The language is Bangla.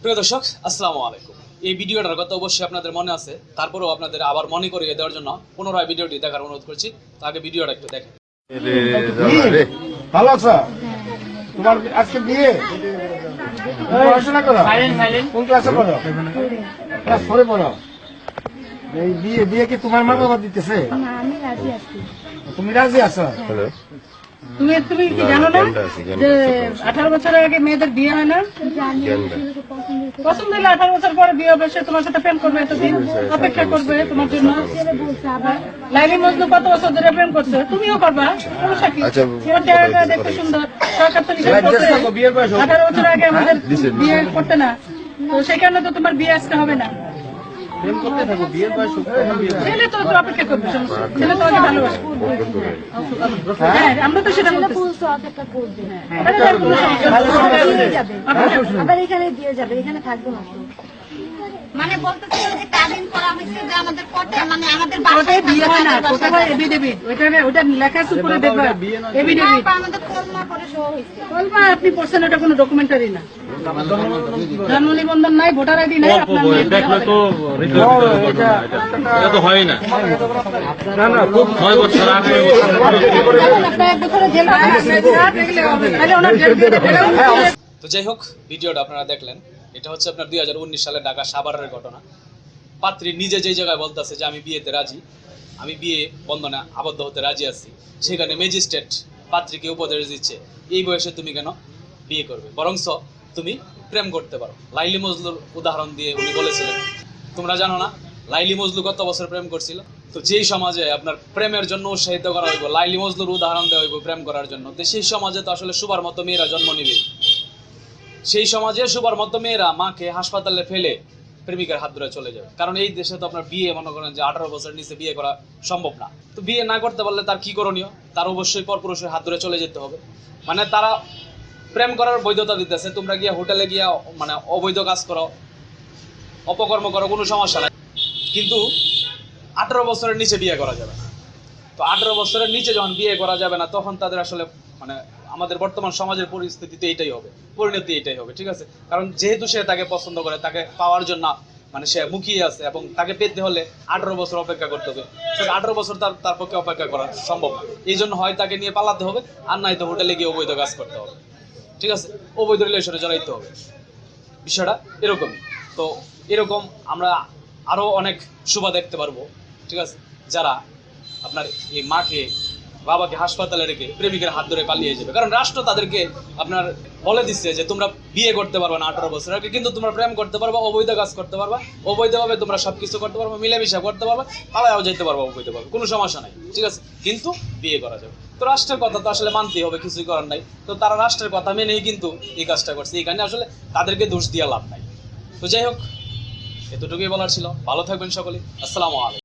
প্রিয় দর্শক, আসসালামু আলাইকুম। এই ভিডিওটার কথা অবশ্যই আপনাদের মনে আছে, তারপরেও আপনাদের আবার মনে করিয়ে দেওয়ার জন্য পুনরায় ভিডিওটি দেখার অনুরোধ করছি। আগে ভিডিওটা একটু দেখেন। ভালো আছো? তোমার আজকে বিয়ে? পড়াশোনা করো? কোন ক্লাসে পড়ো? ক্লাস 4 পড়ো। এই বিয়ে কি তোমার মা বাবা দিতেছে? না, আমি রাজি আছি। তুমি রাজি আছো? তুমি কি জানো না যে 18 বছরের আগে মেয়েদের বিয়ে হয় না? জানি ছেলেকে পছন্দ হয়েছে। পছন্দ হলে 18 বছর পরে বিয়ে হবে, সে তোমার সাথে প্রেম করবে, এতদিন অপেক্ষা করবে তোমার জন্য। ছেলে বলছে আবার লাইলি মজনু কত বছর ধরে প্রেম করছে, তুমিও করবা। সমস্যা কি? তোমার চেহারাটা দেখতে সুন্দর, সরকার তো নিষেধ করছে 18 বছর আগে আমাদের বিয়ে করতে না, তো সেই কারণে তো তোমার বিয়ে আজকে হবে না। ছেলে তো অপেক্ষা করবে, সমস্যা নেই। ছেলে তো আগে ভালোবাসে। হ্যাঁ, আমরা তো সেটা ছেলে বলতেছি। বলছে অপেক্ষা করবে। আরে আর কোনো সমস্যা নেই। দিয়ে যাবে। আবার এখানে দিয়ে যাবে, এখানে থাকবে না তো। মানে বলতেছিল যে কাবিন করা হয়েছে যে আমাদের কোর্টে মানে আমাদের ওটাই বিয়ে হয় না, ওটা হয় এফিডেভিট। ওটা লেখা আছে উপরে দেখবা, এফিডেভিট। আমাদের কলমা করে শো হয়েছে। কলমা আপনি পড়ছেন, ওটা কোনো ডকুমেন্টারি না। জন্ম নিবন্ধন নাই, ভোটার আইডি নাই, আপনার দেখলে তো এটা তো হয় না। না না, 6 বছর আগে আপনার 1 বছরের জেল দেখলে হবে। তাহলে ওনার জেল দিয়ে দেবে। তো যাই হোক, ভিডিওটা আপনারা দেখলেন। এটা হচ্ছে আপনার 2019 সালে ঢাকা সাভারের ঘটনা। পাত্রী নিজে যেই জায়গায় বলতেছে যে আমি বিয়েতে রাজি, আমি বিয়ে বন্ধনে আবদ্ধ হতে রাজি আছি, সেখানে ম্যাজিস্ট্রেট পাত্রীকে উপদেশ দিচ্ছে এই বয়সে তুমি কেন বিয়ে করবে, বরংস তুমি প্রেম করতে পারো। লাইলি মজলুর উদাহরণ দিয়ে উনি বলেছিলেন। তোমরা জানো না লাইলি মজলু কত বছর প্রেম করছিল? তো যেই সমাজে আপনার প্রেমের জন্য উৎসাহিত করা হইব, লাইলি মজলুর উদাহরণ দেওয়া হইব প্রেম করার জন্য, তো সেই সমাজে তো আসলে সুবার মতো মেয়েরা জন্ম নিবে। সেই সমাজে সুবার মতো মেয়েরা মাকে হাসপাতালে ফেলে প্রেমিকার হাত ধরে চলে যাবে। কারণ এই দেশে তো আপনার বিয়ে মনে করেন যে 18 বছর নিচে বিয়ে করা সম্ভব না। তো বিয়ে না করতে পারলে তার কি করণীয়? তার অবশ্যই পরপুরুষের হাত ধরে চলে যেতে হবে। মানে তারা প্রেম করার বৈধতা দিতেছে, তোমরা গিয়া হোটেলে গিয়া মানে অবৈধ কাজ করো, অপকর্ম করো, কোনো সমস্যা নাই, কিন্তু 18 বছরের নিচে বিয়ে করা যাবে না। তো 18 বছরের নিচে যখন বিয়ে করা যাবে না, তখন তাদের আসলে মানে আমাদের বর্তমান সমাজের পরিস্থিতিতে এটাই হবে, পরিণতি এটাই হবে, ঠিক আছে? কারণ যেহেতু সে তাকে পছন্দ করে, তাকে পাওয়ার জন্য মানে সে মুখিয়ে আছে, এবং তাকে পেতে হলে 18 বছর অপেক্ষা করতে হবে। 18 বছর তার পক্ষে অপেক্ষা করা সম্ভব না। এই জন্য হয় তাকে নিয়ে পালাতে হবে, আর নাই তো হোটেলে গিয়ে অবৈধ কাজ করতে হবে, ঠিক আছে? অবৈধ রিলেশনে জড়াইতে হবে। বিষয়টা এরকমই। তো এরকম আমরা আরো অনেক শুভা দেখতে পারবো, ঠিক আছে? যারা আপনার এই মাকে বাবাকে হাসপাতালে রেখে প্রেমিকের হাত ধরে পালিয়ে যাবে। কারণ রাষ্ট্র তাদেরকে আপনার বলে দিচ্ছে যে তোমরা বিয়ে করতে পারবে না 18 বছর আগে, কিন্তু তোমরা প্রেম করতে পারবা, অবৈধ কাজ করতে পারবা, অবৈধভাবে তোমরা সবকিছু করতে পারবা, মিলেমিশা করতে পারবা, পালায়াও যেতে পারবা অবৈধভাবে, কোনো সমস্যা নাই, ঠিক আছে? কিন্তু বিয়ে করা যাবে। তো রাষ্ট্রের কথা তো আসলে মানতেই হবে, কিছুই করার নাই। তো তারা রাষ্ট্রের কথা মেনেই কিন্তু এই কাজটা করছে। এখানে আসলে তাদেরকে দোষ দিয়ে লাভ নাই। তো যাই হোক, এতটুকুই বলার ছিল। ভালো থাকবেন সকলে। আসসালামু আলাইকুম।